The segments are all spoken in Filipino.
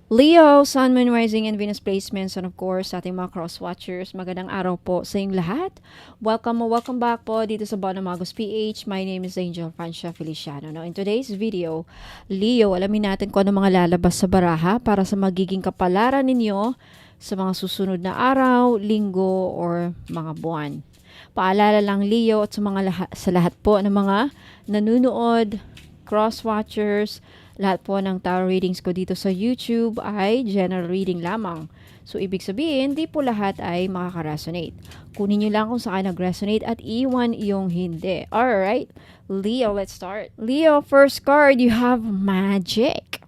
Leo, Sun, Moon, Rising, and Venus placements, and of course, sa ating mga cross-watchers, magandang araw po sa inyong lahat. Welcome back po dito sa Bonamagos PH. My name is Angel Francia Feliciano. Now, in today's video, Leo, alamin natin kung ano mga lalabas sa baraha para sa magiging kapalaran ninyo sa mga susunod na araw, linggo, or mga buwan. Paalala lang Leo at sa lahat po ng mga nanonood, cross-watchers, lahat po ng tarot readings ko dito sa YouTube ay general reading lamang. So, ibig sabihin, di po lahat ay makaka-resonate. Kunin nyo lang kung saan nag-resonate at iwan yung hindi. Alright, Leo, let's start. Leo, first card, you have magic.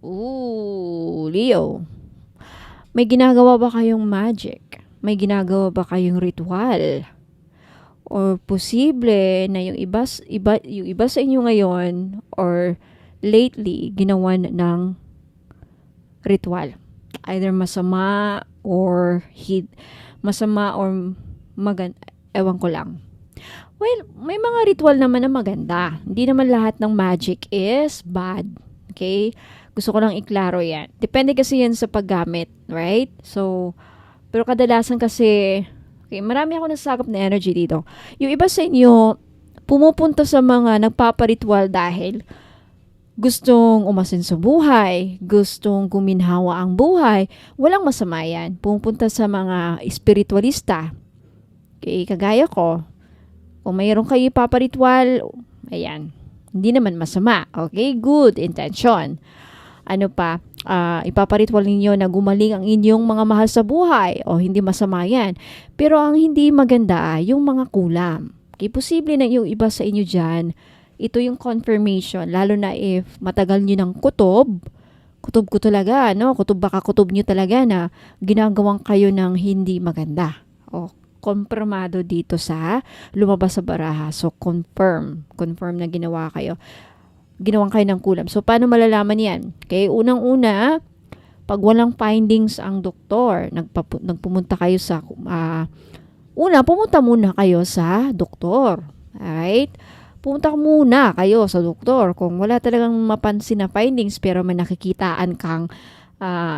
Ooh, Leo. May ginagawa ba kayong magic? May ginagawa ba kayong ritual? Or posible na yung iba sa inyo ngayon or lately ginawan ng ritual. Either masama or ewan ko lang. Well, may mga ritual naman na maganda. Hindi naman lahat ng magic is bad. Okay? Gusto ko lang iklaro yan. Depende kasi yan sa paggamit, right? So, pero kadalasan kasi, okay, marami ako nasagap na energy dito. Yung iba sa inyo, pumupunta sa mga nagpaparitual dahil gustong umasin sa buhay, gustong guminhawa ang buhay, walang masama yan. Pumunta sa mga espiritualista. Okay, kagaya ko, kung mayroon kayo ipaparitual, ayan, hindi naman masama. Okay, good intention. Ano pa, ipaparitual ninyo na gumaling ang inyong mga mahal sa buhay, o hindi masama yan. Pero ang hindi maganda, yung mga kulam. Okay, posible na yung iba sa inyo dyan, ito yung confirmation, lalo na if matagal nyo ng kutob ko talaga, no? Baka kutob nyo talaga na ginagawang kayo ng hindi maganda. O, kompirmado dito sa lumabas sa baraha. So, confirm na gawang kayo ng kulam. So, paano malalaman yan? Okay, unang-una, pag walang findings ang doktor, nagpumunta kayo sa, pumunta muna kayo sa doktor. Alright? Pumunta muna kayo sa doktor kung wala talagang mapansin na findings pero may nakikitaan kang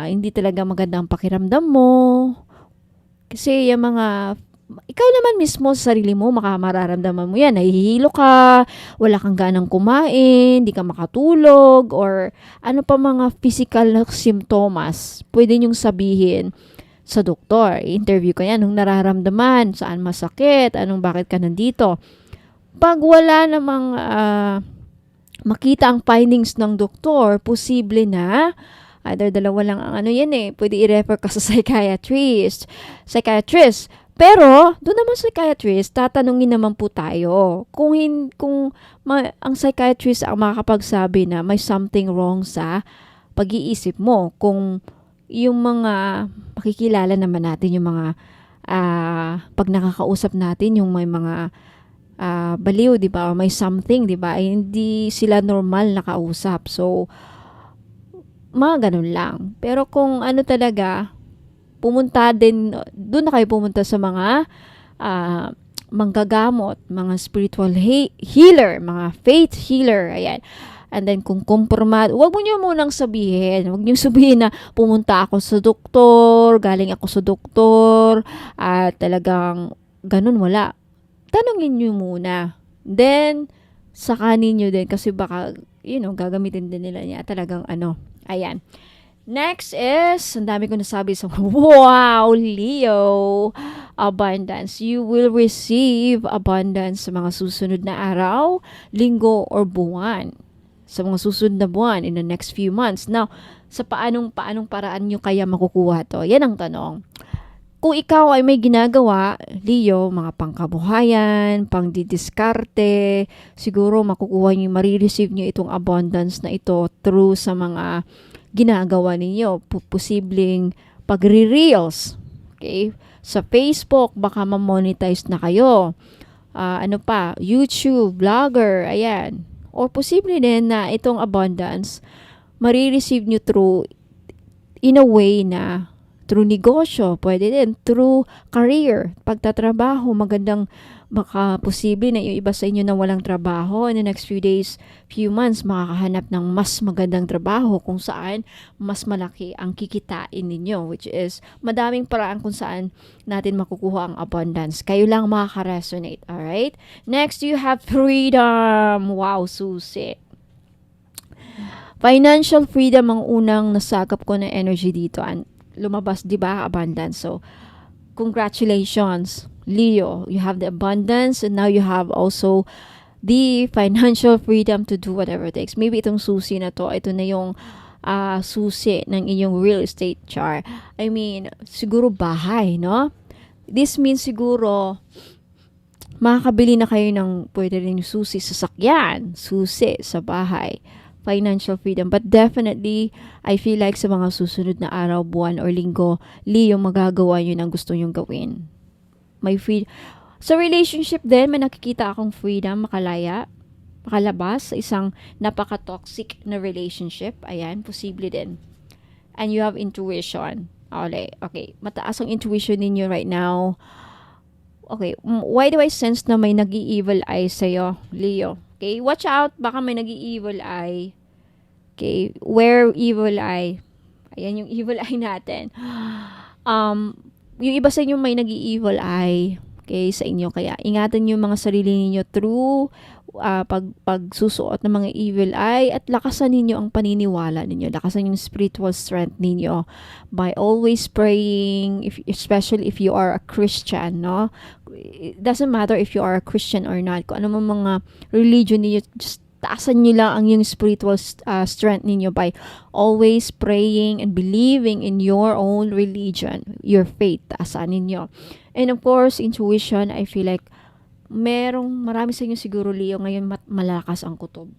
hindi talaga magandang pakiramdam mo. Kasi yung mga, ikaw naman mismo sa sarili mo, mararamdaman mo yan. Nahihilo ka, wala kang ganang kumain, hindi ka makatulog, or ano pa mga physical na symptoms. Pwede nyong sabihin sa doktor. I-interview ka yan, anong nararamdaman, saan masakit, bakit ka nandito. Pag wala namang makita ang findings ng doktor, posible na either dalawa lang ang pwede i-refer ka sa psychiatrist. Pero, doon naman sa psychiatrist, tatanungin naman po tayo kung ang psychiatrist ang makakapagsabi na may something wrong sa pag-iisip mo. Kung yung mga makikilala naman natin, yung mga pag nakakausap natin, yung may mga baliw, di ba? Or may something, di ba? Hindi sila normal na kausap. So, mga ganun lang. Pero kung talaga, doon na kayo pumunta sa mga manggagamot, mga spiritual healer, mga faith healer, ayan. And then, kung kumpirmado, huwag mo nyo munang sabihin. Huwag nyo sabihin na pumunta ako sa doktor, galing ako sa doktor, at talagang ganun, wala. Tanungin nyo muna. Then, saka ninyo din. Kasi baka, gagamitin din nila niya. Talagang Ayan. Next is, ang dami ko nasabi sa, wow, Leo, abundance. You will receive abundance sa mga susunod na araw, linggo, or buwan. Sa mga susunod na buwan in the next few months. Now, sa paanong paraan nyo kaya makukuha to? Yan ang tanong. Kung ikaw ay may ginagawa, Leo, mga pangkabuhayan, pangdidiskarte, siguro marireceive nyo itong abundance na ito through sa mga ginagawa ninyo. Posibleng pagre-reels. Okay? Sa Facebook, baka ma-monetize na kayo. YouTube, vlogger, ayan. Or posible din na itong abundance, marireceive nyo through, in a way na, through negosyo, pwede din through career, pagtatrabaho, magandang Baka posible na yung iba sa inyo na walang trabaho in the next few days, few months, makakahanap ng mas magandang trabaho kung saan mas malaki ang kikitain ninyo, which is madaming paraan kung saan natin makukuha ang abundance. Kayo lang makaka-resonate, alright? Next, you have freedom. Wow, susi. Financial freedom ang unang nasagap ko na energy dito. Lumabas, di ba, abundance. So, congratulations, Leo. You have the abundance and now you have also the financial freedom to do whatever it takes. Maybe itong susi na to, ito na yung susi ng inyong real estate chart. I mean, siguro bahay, no? This means siguro makakabili na kayo ng pwede rin susi sa sakyan, susi sa bahay, financial freedom. But definitely, I feel like sa mga susunod na araw, buwan, or linggo, Leo, magagawa nyo ng gusto nyong gawin. May freedom. Sa relationship din, may nakikita akong freedom, makalabas sa isang napaka-toxic na relationship. Ayan, posible din. And you have intuition. Okay. Mataas ang intuition ninyo right now. Okay, why do I sense na may nag-i-evil eye sa'yo, Leo? Okay, watch out, baka may nag-i-evil eye. Okay, where evil eye? Ayan yung evil eye natin. Yung iba sa inyo may nag-i-evil eye, okay, sa inyo. Kaya ingatan nyo mga sarili niyo through pagsusuot ng mga evil eye at lakasan ninyo ang paniniwala ninyo. Lakasan yung spiritual strength ninyo by always praying, especially if you are a Christian, no? It doesn't matter if you are a Christian or not. Kung ano mga religion ninyo, just taasan nyo lang ang yung spiritual strength ninyo by always praying and believing in your own religion, your faith, taasan ninyo. And of course, intuition, I feel like marami sa inyo siguro, Leo, ngayon malakas ang kutob.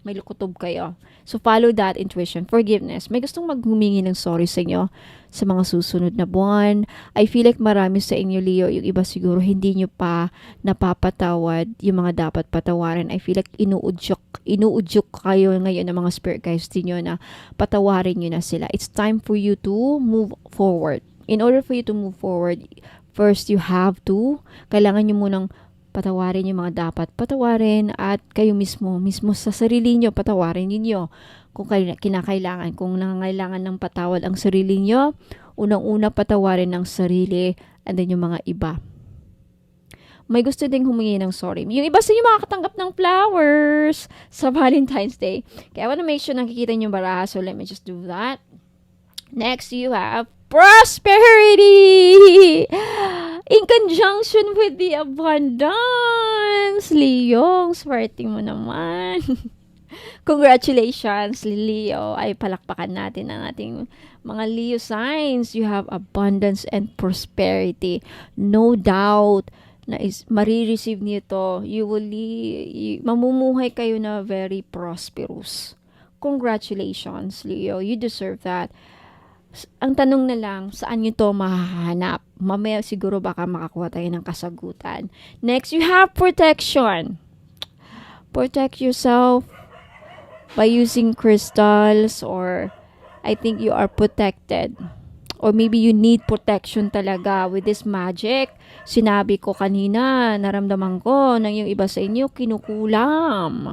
May kutob kayo. So, follow that intuition. Forgiveness. May gustong maghumingi ng sorry sa inyo sa mga susunod na buwan. I feel like marami sa inyo, Leo, yung iba siguro hindi nyo pa napapatawad yung mga dapat patawarin. I feel like inuudyok kayo ngayon ng mga spirit guides niyo na patawarin nyo na sila. It's time for you to move forward. In order for you to move forward, first you have to, kailangan nyo munang patawarin yung mga dapat patawarin at kayo mismo sa sarili nyo, patawarin ninyo kung kinakailangan. Kung nangangailangan ng patawad ang sarili nyo, unang-una patawarin ng sarili and then yung mga iba. May gusto ding humingi ng sorry. Yung iba sa inyo makakatanggap ng flowers sa Valentine's Day. Kaya I wanna make sure nakikita nyo yung baraha, so let me just do that. Next, you have prosperity in conjunction with the abundance. Leo, swerte mo naman. Congratulations, Leo. Ay, palakpakan natin ang ating mga Leo signs. You have abundance and prosperity. No doubt na marireceive nito. Mamumuhay kayo na very prosperous. Congratulations, Leo. You deserve that. Ang tanong na lang, saan nyo to mahahanap? Mamaya siguro baka makakuha tayo ng kasagutan. Next, you have protection. Protect yourself by using crystals, or I think you are protected. Or maybe you need protection talaga with this magic. Sinabi ko kanina, naramdaman ko ng yung iba sa inyo kinukulam.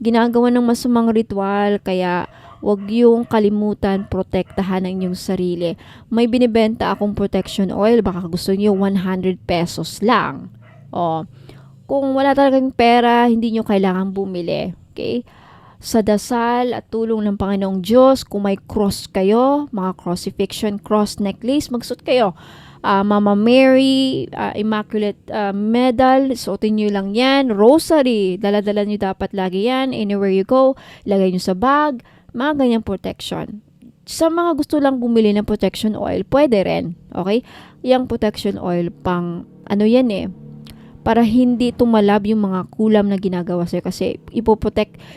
Ginagawa ng masamang ritual, kaya wag yung kalimutan, protektahan ang inyong sarili. May binibenta akong protection oil, baka gusto niyo 100 pesos lang. O, kung wala talagang pera, hindi nyo kailangan bumili. Okay? Sa dasal at tulong ng Panginoong Diyos, kung may cross kayo, mga crucifixion, cross necklace, magsuot kayo. Mama Mary, Immaculate Medal, suotin nyo lang yan. Rosary, dala-dala nyo dapat lagi yan. Anywhere you go, lagay nyo sa bag. Mga ganyang protection. Sa mga gusto lang bumili ng protection oil, pwede rin. Okay? Yung protection oil, pang, yan para hindi tumalab yung mga kulam na ginagawa sa'yo. Kasi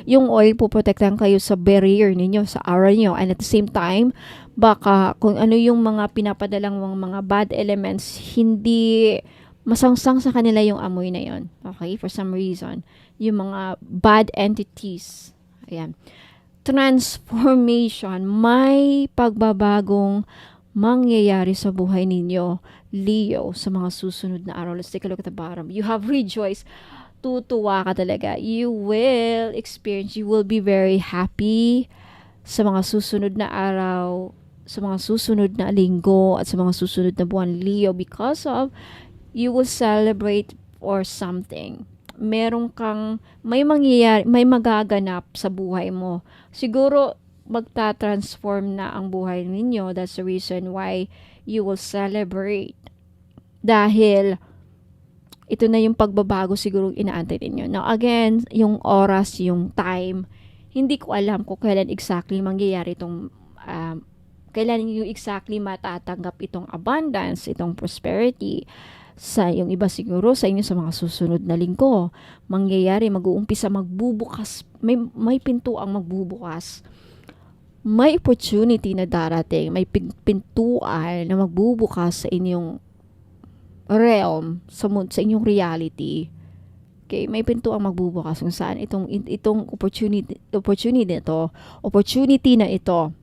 yung oil, puprotektan kayo sa barrier ninyo, sa aura nyo. And at the same time, baka kung ano yung mga pinapadalang mga bad elements, hindi masangsang sa kanila yung amoy na yon. Okay? For some reason. Yung mga bad entities. Ayan. Transformation, may pagbabagong mangyayari sa buhay ninyo, Leo, sa mga susunod na araw. Let's take a look at the bottom. You have rejoiced. Tutuwa ka talaga. You will be very happy sa mga susunod na araw, sa mga susunod na linggo, at sa mga susunod na buwan, Leo, because of you will celebrate or something. May mangyayari, may magaganap sa buhay mo. Siguro, magta-transform na ang buhay ninyo. That's the reason why you will celebrate. Dahil, ito na yung pagbabago siguro inaantay ninyo. Now, again, yung oras, yung time, hindi ko alam kung kailan exactly mangyayari itong, kailan yung exactly matatanggap itong abundance, itong prosperity. Sa yung iba siguro sa inyo sa mga susunod na linggo, mangyayari, mag-uumpisa magbubukas, may pintuang magbubukas. May opportunity na darating, may pintuan na magbubukas sa inyong realm, sa inyong reality. Okay, may pintuang magbubukas kung saan itong opportunity na ito,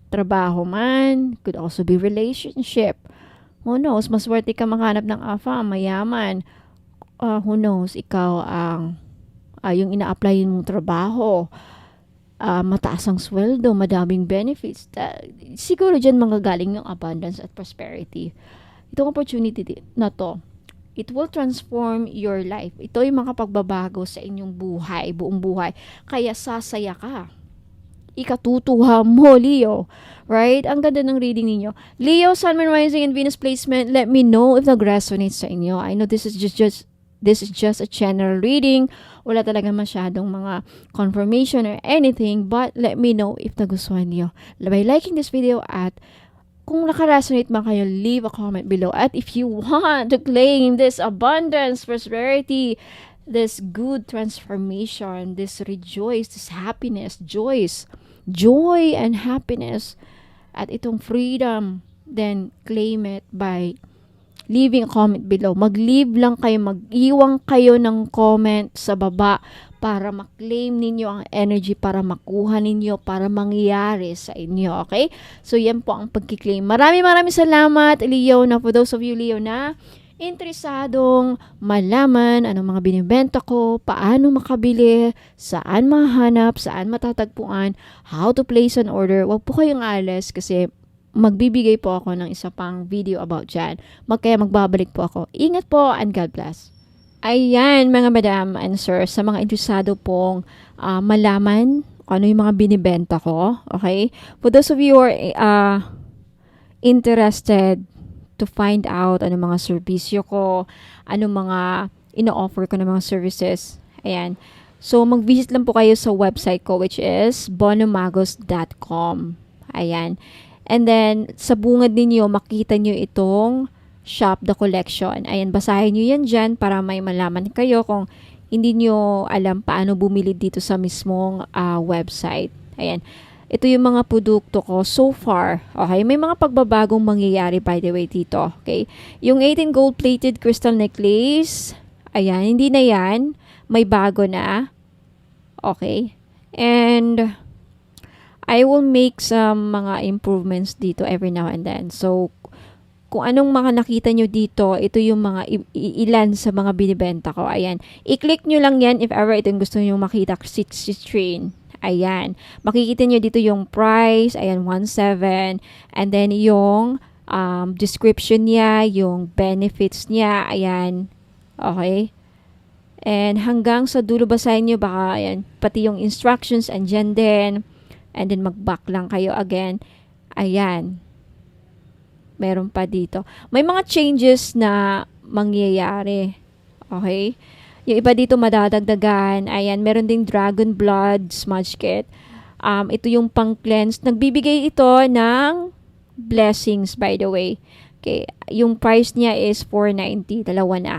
trabaho man, could also be relationship. Who knows, maswerte ka makahanap ng mayaman. Who knows, ikaw ang yung ina-applyin mong trabaho, mataas ang sweldo, madaming benefits. Siguro dyan manggagaling yung abundance at prosperity. Itong opportunity na to, it will transform your life. Ito yung mga pagbabago sa inyong buhay, buong buhay. Kaya sasaya ka. Ikatutuwa mo, Leo. Right? Ang ganda ng reading ninyo. Leo, Sun, Moon, Rising, and Venus placement. Let me know if nag-resonates sa inyo. I know this is just a general reading. Wala talaga masyadong mga confirmation or anything. But let me know if nagustuhan niyo. By liking this video at kung naka-resonate man kayo, leave a comment below. At if you want to claim this abundance, prosperity, this good transformation, this rejoice, this happiness, joy and happiness, at itong freedom, then claim it by leaving a comment below. Mag-leave lang kayo, mag-iwang kayo ng comment sa baba para ma-claim ninyo ang energy, para makuha ninyo, para mangyari sa inyo, okay? So, yan po ang pagkiklaim. Maraming salamat, Leo, na for those of you, Leo, na interesadong malaman anong mga binibenta ko, paano makabili, saan mahanap, saan matatagpuan, how to place an order. Huwag po kayong alis kasi magbibigay po ako ng isa pang video about dyan. Kaya magbabalik po ako. Ingat po and God bless. Ayan mga madam and sir, sa mga interesado pong malaman ano yung mga binibenta ko, okay? For those of you who are interested to find out ano mga serbisyo ko, ano mga ino-offer ko ng mga services. Ayan. So, mag-visit lang po kayo sa website ko which is bonomagos.com. Ayan. And then, sa bungad ninyo, makita nyo itong Shop the Collection. Ayan, basahin nyo yan dyan para may malaman kayo kung hindi nyo alam paano bumili dito sa mismong website. Ayan. Ito yung mga produkto ko so far. Okay, may mga pagbabagong mangyayari by the way dito. Okay, yung 18 gold-plated crystal necklace, ayan, hindi na yan. May bago na. Okay, and I will make some mga improvements dito every now and then. So, kung anong mga nakita nyo dito, ito yung mga ilan sa mga binibenta ko. Ayan, i-click nyo lang yan if ever itong gusto nyo makita si train. Ayan. Makikita nyo dito yung price. Ayan, 1.7. And then yung description niya, yung benefits niya. Ayan. Okay. And hanggang sa dulo basahin nyo, baka ayan, pati yung instructions andyan din. And then mag-back lang kayo again. Ayan. Meron pa dito. May mga changes na mangyayari. Okay. Yung iba dito madadagdagan. Ayan, meron ding Dragon Blood Smudge Kit. Ito yung pang-cleanse. Nagbibigay ito ng blessings, by the way. Okay, yung price niya is $4.90. Dalawa na.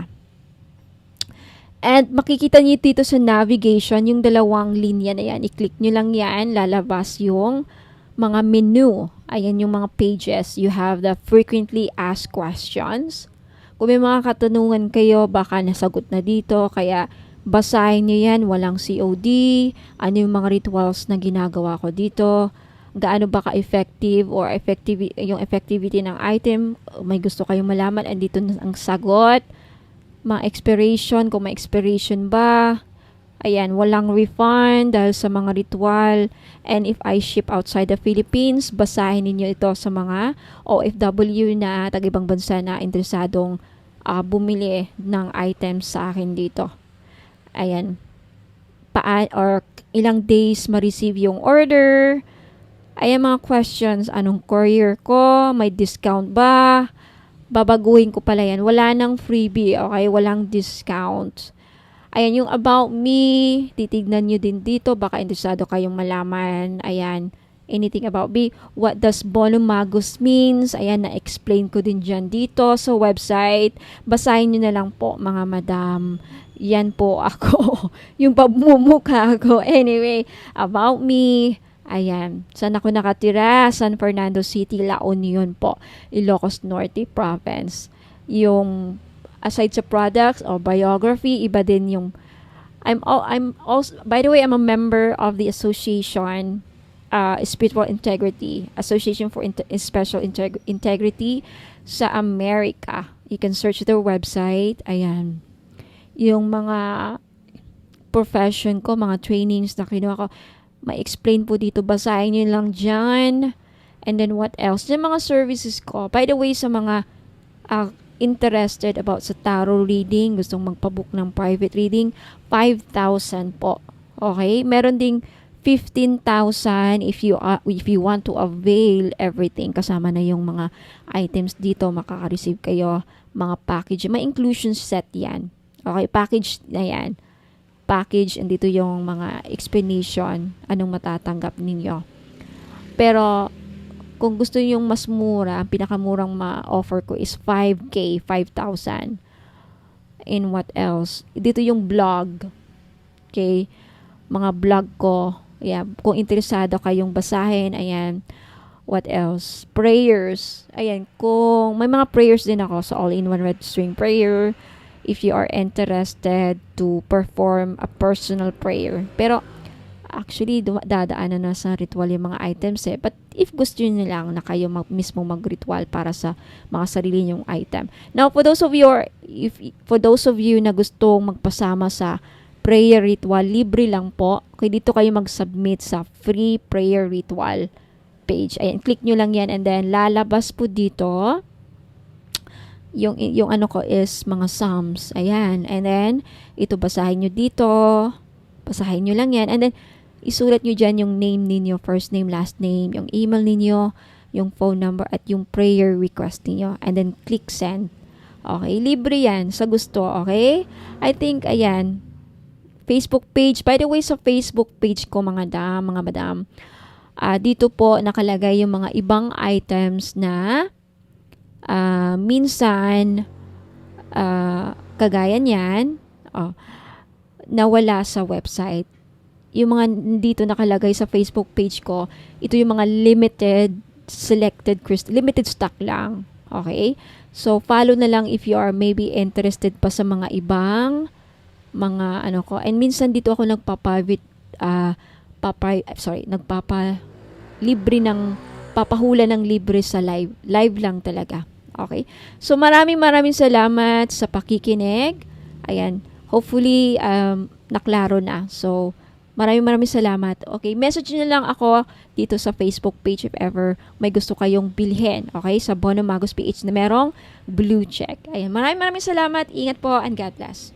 And makikita niyo dito sa navigation, yung dalawang linya na yan. I-click nyo lang yan. Lalabas yung mga menu. Ayan yung mga pages. You have the frequently asked questions. Kung may mga katanungan kayo, baka nasagot na dito. Kaya basahin nyo yan. Walang COD. Ano yung mga rituals na ginagawa ko dito. gaano ba ka-effective or yung effectivity ng item, may gusto kayong malaman, andito na ang sagot. Mga expiration, kung may expiration ba. Ayan, walang refund dahil sa mga ritual. And if I ship outside the Philippines, basahin ninyo ito sa mga OFW na tag-ibang bansa na interesadong bumili ng items sa akin dito. Ayan. Or ilang days ma-receive yung order. Ayan mga questions. Anong courier ko? May discount ba? Babaguhin ko pala yan. Wala nang freebie, okay? Walang discount. Ayan, yung about me, titignan nyo din dito. Baka interesado kayong malaman. Ayan, anything about me. What does Bono Magus means? Ayan, na-explain ko din dyan dito sa website. Basahin nyo na lang po, mga madam. Yan po ako. Yung pagmumukha ko. Anyway, about me. Ayan, saan ako nakatira? San Fernando City, La Union po. Ilocos Norte Province. Yung aside sa products or biography, iba din yung I'm also, by the way, I'm a member of the association Spiritual Integrity Association for Special Integrity sa America. You can search their website. Ayan, yung mga profession ko, mga trainings na kinuha ko, ma-explain po dito, basahin nyo lang dyan. And then what else? Yung mga services ko, by the way, sa mga interested about sa tarot reading, gustong magpabook ng private reading, 5,000 po. Okay? Meron ding 15,000 if you want to avail everything. Kasama na yung mga items dito, makaka-receive kayo mga package. May inclusion set yan. Okay? Package na yan. Package, and dito yung mga explanation, anong matatanggap ninyo. Pero kung gusto niyo yung mas mura, ang pinakamurang ma-offer ko is 5K, 5,000. And what else? Dito yung blog. Okay? Mga blog ko. Ayan. Kung interesado kayong basahin, ayan. What else? Prayers. Ayan. Kung may mga prayers din ako sa All-in-One Red String Prayer, if you are interested to perform a personal prayer. Pero actually, dadaanan na sa ritual yung mga items eh. But if gusto nyo lang na kayo mismo mag-ritual para sa mga sarili nyong item. Now, for those of you na gustong magpasama sa prayer ritual, libre lang po. Kaya dito kayo mag-submit sa free prayer ritual page. Ayan, click nyo lang yan and then lalabas po dito yung ano ko is mga psalms. Ayan, and then ito basahin nyo dito. Basahin nyo lang yan and then isulat nyo dyan yung name ninyo, first name, last name, yung email ninyo, yung phone number, at yung prayer request ninyo. And then, click send. Okay? Libre yan sa gusto. Okay? I think, ayan, Facebook page. By the way, sa Facebook page ko, mga madam, dito po nakalagay yung mga ibang items na minsan, kagaya niyan, nawala sa website. Yung mga dito nakalagay sa Facebook page ko, ito yung mga limited stock lang. Okay? So, follow na lang if you are maybe interested pa sa mga ibang mga ano ko. And minsan dito ako papahula ng libre sa live. Live lang talaga. Okay? So, maraming salamat sa pakikinig. Ayan. Hopefully, naklaro na. So, maraming salamat. Okay, message nyo lang ako dito sa Facebook page if ever may gusto kayong bilhin. Okay, sa Bono Magus PH na merong blue check. Ayan, maraming salamat. Ingat po and God bless.